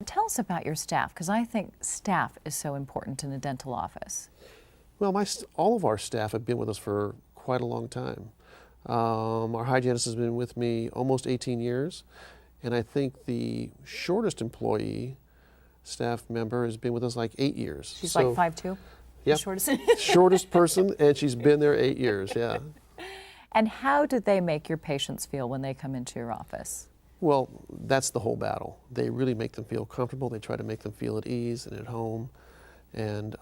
Tell us about your staff, because I think staff is so important in a dental office. Well, all of our staff have been with us for quite a long time. Our hygienist has been with me almost 18 years, and I think the shortest employee staff member has been with us like 8 years. She's like 5'2"? Yeah, Shortest. shortest person, and she's been there 8 years, yeah. And how do they make your patients feel when they come into your office? Well, that's the whole battle. They really make them feel comfortable. They try to make them feel at ease and at home, and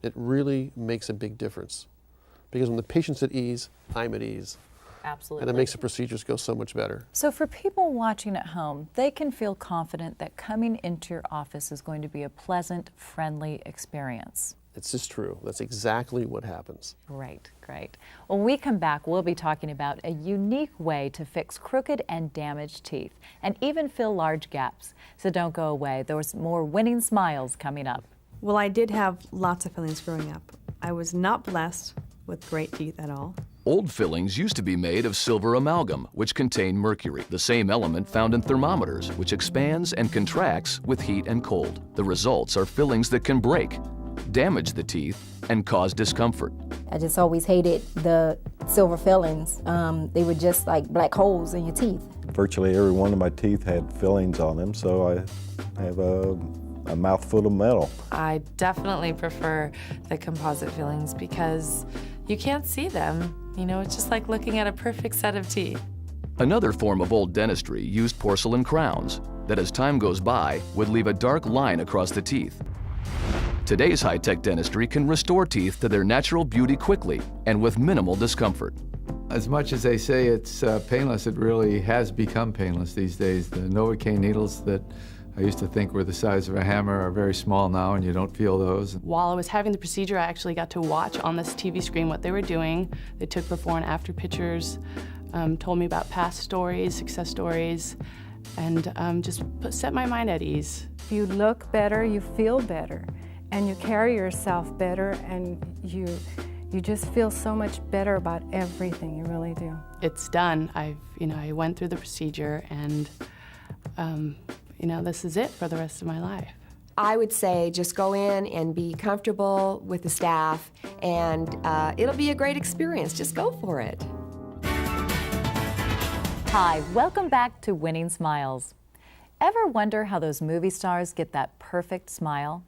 it really makes a big difference. Because when the patient's at ease, I'm at ease. Absolutely. And it makes the procedures go so much better. So for people watching at home, they can feel confident that coming into your office is going to be a pleasant, friendly experience. It's just true. That's exactly what happens. Great, great. When we come back, we'll be talking about a unique way to fix crooked and damaged teeth and even fill large gaps. So don't go away. There's more Winning Smiles coming up. Well, I did have lots of fillings growing up. I was not blessed with great teeth at all. Old fillings used to be made of silver amalgam, which contained mercury, the same element found in thermometers, which expands and contracts with heat and cold. The results are fillings that can break, damage the teeth, and cause discomfort. I just always hated the silver fillings. They were just like black holes in your teeth. Virtually every one of my teeth had fillings on them, so I have a mouthful of metal. I definitely prefer the composite fillings because you can't see them. You know, it's just like looking at a perfect set of teeth. Another form of old dentistry used porcelain crowns that, as time goes by, would leave a dark line across the teeth. Today's high-tech dentistry can restore teeth to their natural beauty quickly and with minimal discomfort. As much as they say it's painless, it really has become painless these days. The Novocaine needles that I used to think were the size of a hammer are very small now, and you don't feel those. While I was having the procedure, I actually got to watch on this TV screen what they were doing. They took before and after pictures, told me about past stories, success stories, and just set my mind at ease. You look better, you feel better, and you carry yourself better, and you just feel so much better about everything, you really do. It's done. I went through the procedure, and this is it for the rest of my life. I would say just go in and be comfortable with the staff, and it'll be a great experience. Just go for it. Hi, welcome back to Winning Smiles. Ever wonder how those movie stars get that perfect smile?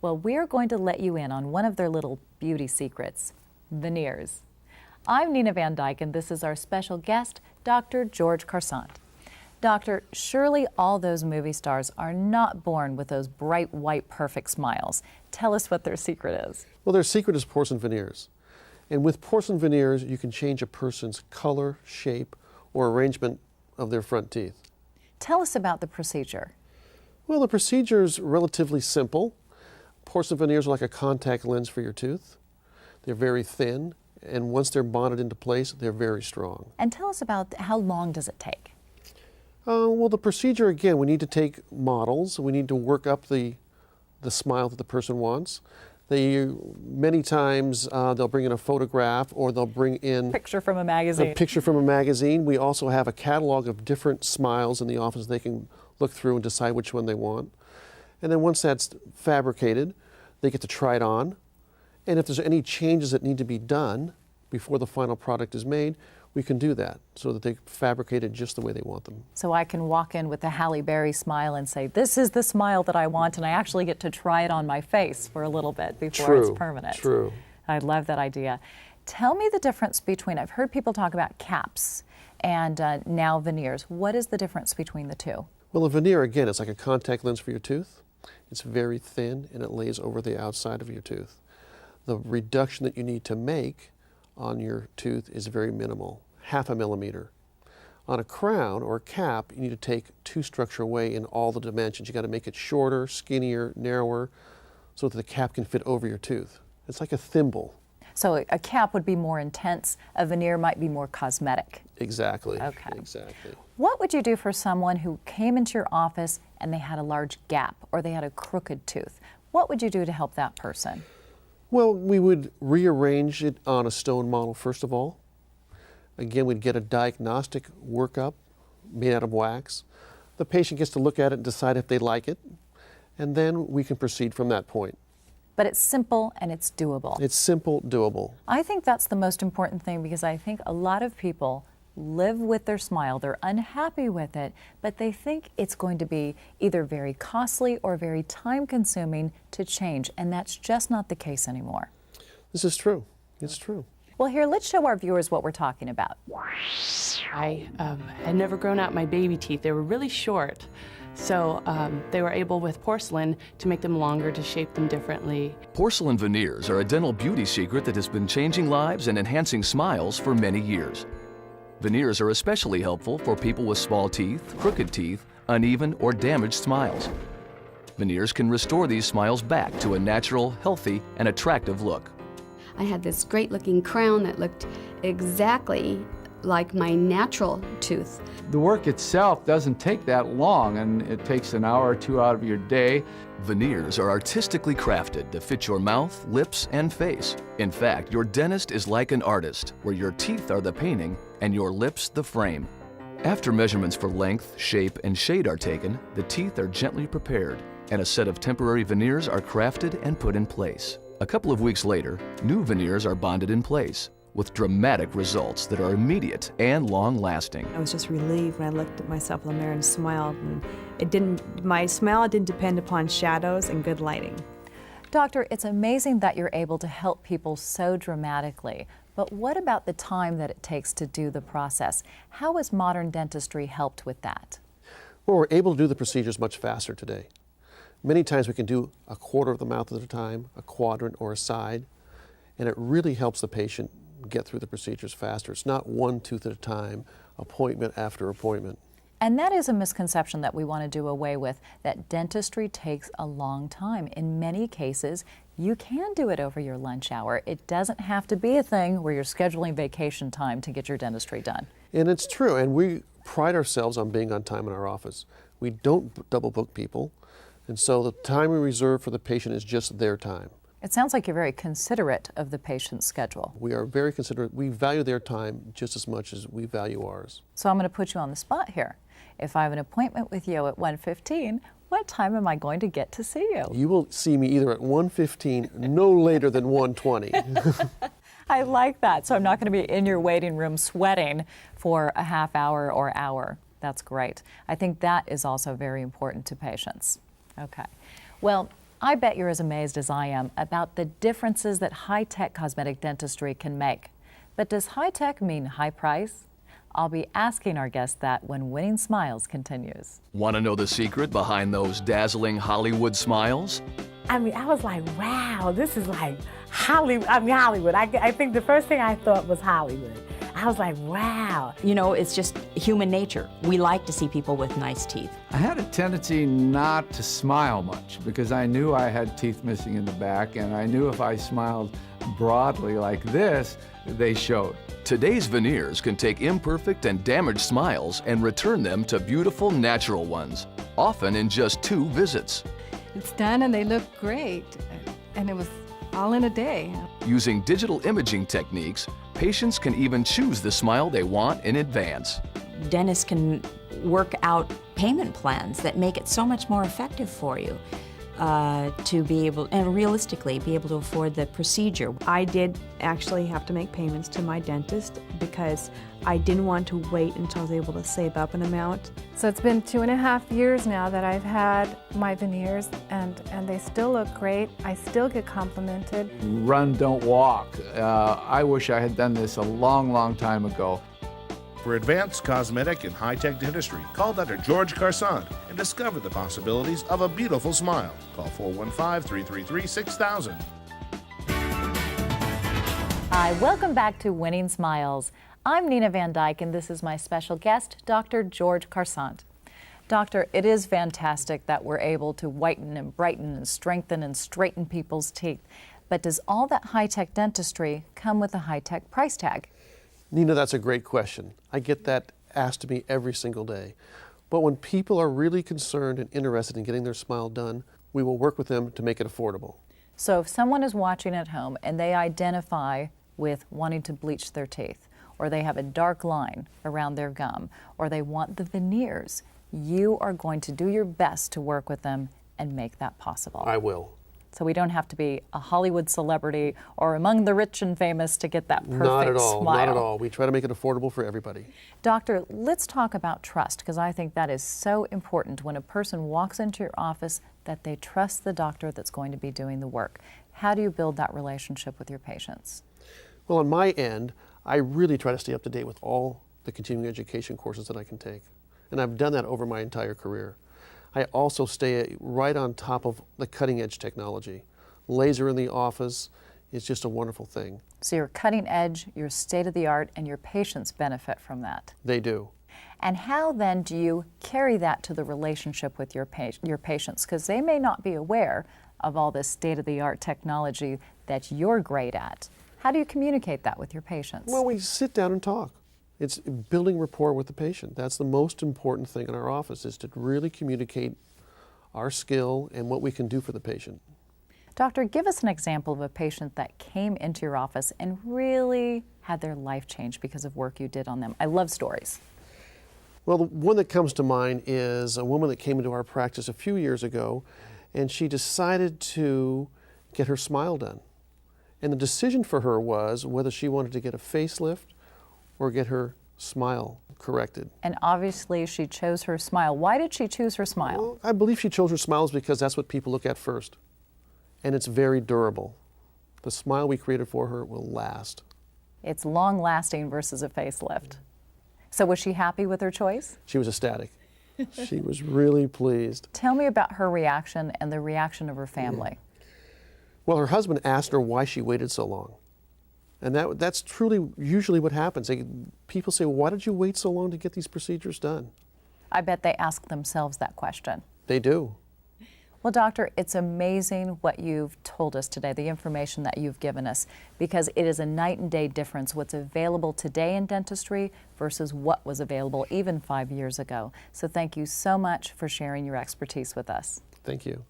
Well, we're going to let you in on one of their little beauty secrets, veneers. I'm Nina Van Dyke, and this is our special guest, Dr. George Carsant. Doctor, surely all those movie stars are not born with those bright, white, perfect smiles. Tell us what their secret is. Well, their secret is porcelain veneers. And with porcelain veneers, you can change a person's color, shape, or arrangement of their front teeth. Tell us about the procedure. Well, the procedure is relatively simple. Porcelain veneers are like a contact lens for your tooth. They're very thin, and once they're bonded into place, they're very strong. And tell us about how long does it take? Well, the procedure, again, we need to take models. We need to work up the smile that the person wants. Many times they'll bring in a photograph, or they'll bring in Picture from a magazine. A picture from a magazine. We also have a catalog of different smiles in the office they can look through and decide which one they want. And then once that's fabricated, they get to try it on. And if there's any changes that need to be done before the final product is made, we can do that so that they fabricate it just the way they want them. So I can walk in with the Halle Berry smile and say, this is the smile that I want, and I actually get to try it on my face for a little bit before it's permanent. True. I love that idea. Tell me the difference between, I've heard people talk about caps and now veneers. What is the difference between the two? Well, a veneer, again, it's like a contact lens for your tooth. It's very thin, and it lays over the outside of your tooth. The reduction that you need to make on your tooth is very minimal, 0.5 millimeter. On a crown or a cap, you need to take tooth structure away in all the dimensions. You got to make it shorter, skinnier, narrower, so that the cap can fit over your tooth. It's like a thimble. So a cap would be more intense, a veneer might be more cosmetic. Exactly. Okay. Exactly. What would you do for someone who came into your office and they had a large gap or they had a crooked tooth? What would you do to help that person? Well, we would rearrange it on a stone model first of all. Again, we'd get a diagnostic workup made out of wax. The patient gets to look at it and decide if they like it, and then we can proceed from that point. But it's simple and it's doable. It's simple, doable. I think that's the most important thing, because I think a lot of people live with their smile. They're unhappy with it, but they think it's going to be either very costly or very time-consuming to change, and that's just not the case anymore. This is true. It's true. Well, here, let's show our viewers what we're talking about. I had never grown out my baby teeth. They were really short. So they were able, with porcelain, to make them longer, to shape them differently. Porcelain veneers are a dental beauty secret that has been changing lives and enhancing smiles for many years. Veneers are especially helpful for people with small teeth, crooked teeth, uneven or damaged smiles. Veneers can restore these smiles back to a natural, healthy, and attractive look. I had this great looking crown that looked exactly like my natural tooth. The work itself doesn't take that long, and it takes an hour or two out of your day. Veneers are artistically crafted to fit your mouth, lips, and face. In fact, your dentist is like an artist, where your teeth are the painting and your lips the frame. After measurements for length, shape, and shade are taken, the teeth are gently prepared, and a set of temporary veneers are crafted and put in place. A couple of weeks later, new veneers are bonded in place, with dramatic results that are immediate and long-lasting. I was just relieved when I looked at myself in the mirror and smiled, and my smile didn't depend upon shadows and good lighting. Doctor, it's amazing that you're able to help people so dramatically, but what about the time that it takes to do the process? How has modern dentistry helped with that? Well, we're able to do the procedures much faster today. Many times we can do a quarter of the mouth at a time, a quadrant or a side, and it really helps the patient get through the procedures faster. It's not one tooth at a time, appointment after appointment. And that is a misconception that we want to do away with, that dentistry takes a long time. In many cases, you can do it over your lunch hour. It doesn't have to be a thing where you're scheduling vacation time to get your dentistry done. And it's true, and we pride ourselves on being on time in our office. We don't double book people, and so the time we reserve for the patient is just their time. It sounds like you're very considerate of the patient's schedule. We are very considerate. We value their time just as much as we value ours. So I'm going to put you on the spot here. If I have an appointment with you at 1:15, what time am I going to get to see you? You will see me either at 1:15, no later than 1:20. I like that. So I'm not going to be in your waiting room sweating for a half hour or hour. That's great. I think that is also very important to patients. Okay. Well, I bet you're as amazed as I am about the differences that high-tech cosmetic dentistry can make. But does high-tech mean high price? I'll be asking our guest that when Winning Smiles continues. Want to know the secret behind those dazzling Hollywood smiles? I mean, I was like, wow, this is like Hollywood. I mean, Hollywood. I think the first thing I thought was Hollywood. I was like, wow. You know, it's just human nature. We like to see people with nice teeth. I had a tendency not to smile much because I knew I had teeth missing in the back, and I knew if I smiled broadly like this, they showed. Today's veneers can take imperfect and damaged smiles and return them to beautiful natural ones, often in just 2 visits. It's done and they look great. And it was all in a day. Using digital imaging techniques, patients can even choose the smile they want in advance. Dentists can work out payment plans that make it so much more effective for you to be able, and realistically, be able to afford the procedure. I did actually have to make payments to my dentist because I didn't want to wait until I was able to save up an amount. So it's been 2.5 years now that I've had my veneers, and they still look great. I still get complimented. Run, don't walk. I wish I had done this a long, long time ago. For advanced cosmetic and high-tech dentistry, call Dr. George Carsant and discover the possibilities of a beautiful smile. Call 415-333-6000. Hi, welcome back to Winning Smiles. I'm Nina Van Dyke, and this is my special guest, Dr. George Carsant. Doctor, it is fantastic that we're able to whiten and brighten and strengthen and straighten people's teeth. But does all that high-tech dentistry come with a high-tech price tag? Nina, that's a great question. I get that asked to me every single day. But when people are really concerned and interested in getting their smile done, we will work with them to make it affordable. So if someone is watching at home and they identify with wanting to bleach their teeth, or they have a dark line around their gum, or they want the veneers, you are going to do your best to work with them and make that possible. I will. So we don't have to be a Hollywood celebrity or among the rich and famous to get that perfect Not at all, smile. not at all. We try to make it affordable for everybody. Doctor, let's talk about trust, because I think that is so important when a person walks into your office that they trust the doctor that's going to be doing the work. How do you build that relationship with your patients? Well, on my end, I really try to stay up to date with all the continuing education courses that I can take. And I've done that over my entire career. I also stay right on top of the cutting edge technology. Laser in the office is just a wonderful thing. So you're cutting edge, you're state of the art, and your patients benefit from that. They do. And how then do you carry that to the relationship with your patients? Because they may not be aware of all this state of the art technology that you're great at. How do you communicate that with your patients? Well, we sit down and talk. It's building rapport with the patient. That's the most important thing in our office, is to really communicate our skill and what we can do for the patient. Doctor, give us an example of a patient that came into your office and really had their life changed because of work you did on them. I love stories. Well, the one that comes to mind is a woman that came into our practice a few years ago, and she decided to get her smile done. And the decision for her was whether she wanted to get a facelift or get her smile corrected. And obviously she chose her smile. Why did she choose her smile? Well, I believe she chose her smiles because that's what people look at first. And it's very durable. The smile we created for her will last. It's long lasting versus a facelift. So was she happy with her choice? She was ecstatic. She was really pleased. Tell me about her reaction and the reaction of her family. Well, her husband asked her why she waited so long. And that's truly usually what happens. People say, well, why did you wait so long to get these procedures done? I bet they ask themselves that question. They do. Well, doctor, it's amazing what you've told us today, the information that you've given us, because it is a night and day difference what's available today in dentistry versus what was available even 5 years ago. So thank you so much for sharing your expertise with us. Thank you.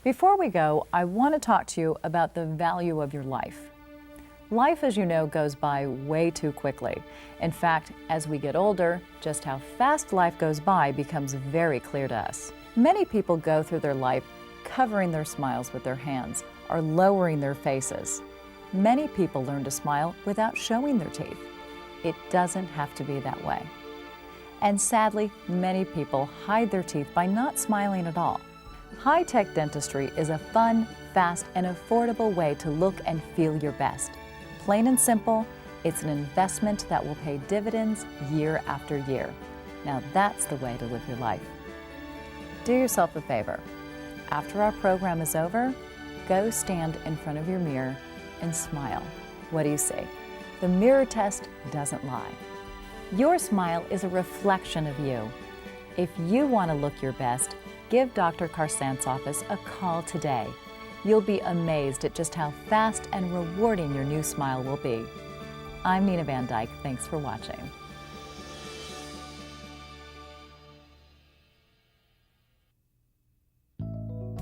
Before we go, I want to talk to you about the value of your life. Life, as you know, goes by way too quickly. In fact, as we get older, just how fast life goes by becomes very clear to us. Many people go through their life covering their smiles with their hands or lowering their faces. Many people learn to smile without showing their teeth. It doesn't have to be that way. And sadly, many people hide their teeth by not smiling at all. High-tech dentistry is a fun, fast, and affordable way to look and feel your best. Plain and simple, it's an investment that will pay dividends year after year. Now that's the way to live your life. Do yourself a favor. After our program is over, go stand in front of your mirror and smile. What do you see? The mirror test doesn't lie. Your smile is a reflection of you. If you want to look your best, give Dr. Karsant's office a call today. You'll be amazed at just how fast and rewarding your new smile will be. I'm Nina Van Dyke. Thanks for watching.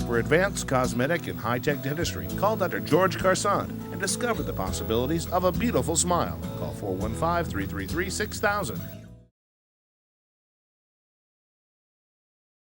For advanced cosmetic and high-tech dentistry, call Dr. George Karsant and discover the possibilities of a beautiful smile. Call 415-333-6000.